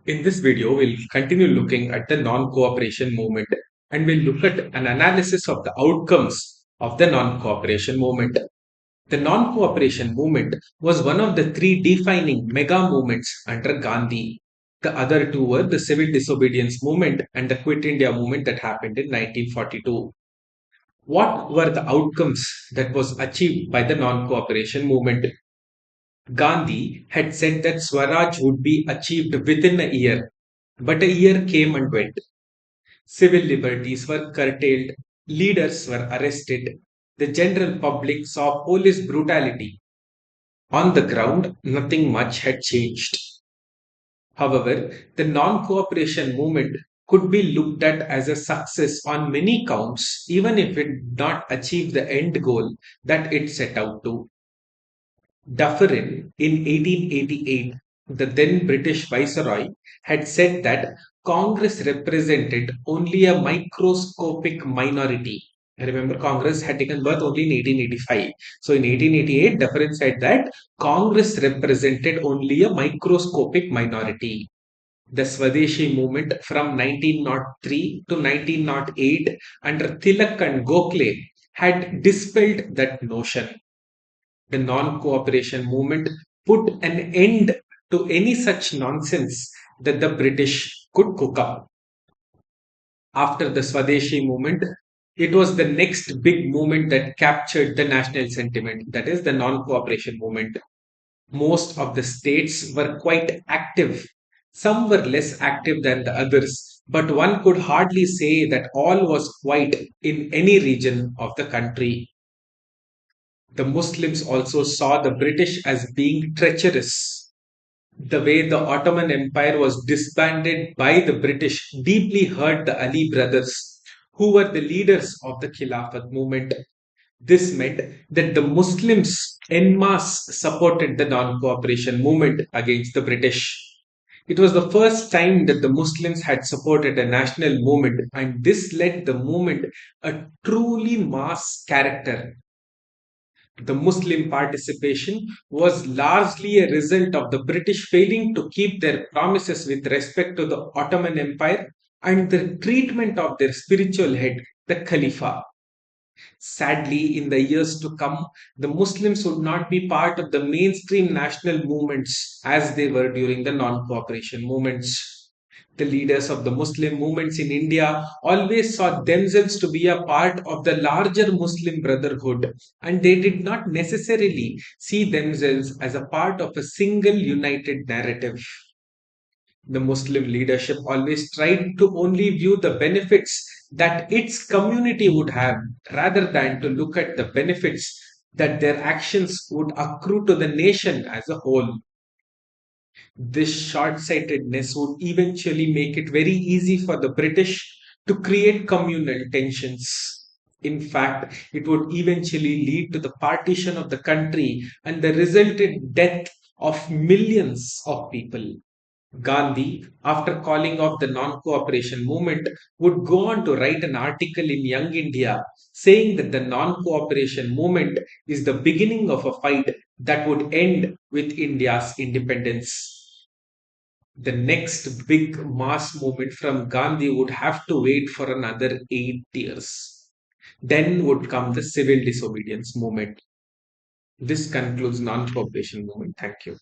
In this video, we'll continue looking at the non-cooperation movement and we'll look at an analysis of the outcomes of the non-cooperation movement. The non-cooperation movement was one of the three defining mega movements under Gandhi. The other two were the civil disobedience movement and the Quit India movement that happened in 1942. What were the outcomes that was achieved by the non-cooperation movement? Gandhi had said that Swaraj would be achieved within a year, but a year came and went. Civil liberties were curtailed, leaders were arrested, the general public saw police brutality. On the ground, nothing much had changed. However, the non cooperation movement could be looked at as a success on many counts, even if it did not achieve the end goal that it set out to. Dufferin, in 1888, the then British Viceroy, had said that Congress represented only a microscopic minority. Remember, Congress had taken birth only in 1885. So in 1888, Dufferin said that Congress represented only a microscopic minority. The Swadeshi movement from 1903 to 1908 under Tilak and Gokhale had dispelled that notion. The non cooperation movement put an end to any such nonsense that the British could cook up. After the Swadeshi movement, it was the next big movement that captured the national sentiment, that is, the non cooperation movement. Most of the states were quite active. Some were less active than the others, but one could hardly say that all was quiet in any region of the country. The Muslims also saw the British as being treacherous. The way the Ottoman Empire was disbanded by the British deeply hurt the Ali brothers, who were the leaders of the Khilafat movement. This meant that the Muslims en masse supported the non cooperation movement against the British. It was the first time that the Muslims had supported a national movement, and this led the movement a truly mass character. The Muslim participation was largely a result of the British failing to keep their promises with respect to the Ottoman Empire and the treatment of their spiritual head, the Khalifa. Sadly, in the years to come, the Muslims would not be part of the mainstream national movements as they were during the non cooperation movements. The leaders of the Muslim movements in India always saw themselves to be a part of the larger Muslim brotherhood, and they did not necessarily see themselves as a part of a single united narrative. The Muslim leadership always tried to only view the benefits that its community would have rather than to look at the benefits that their actions would accrue to the nation as a whole. This short sightedness would eventually make it very easy for the British to create communal tensions. In fact, it would eventually lead to the partition of the country and the resultant death of millions of people. Gandhi, after calling off the non cooperation movement, would go on to write an article in Young India saying that the non cooperation movement is the beginning of a fight that would end with India's independence. The next big mass movement from Gandhi would have to wait for another 8 years. Then would come the civil disobedience movement. This concludes non cooperation movement. Thank you.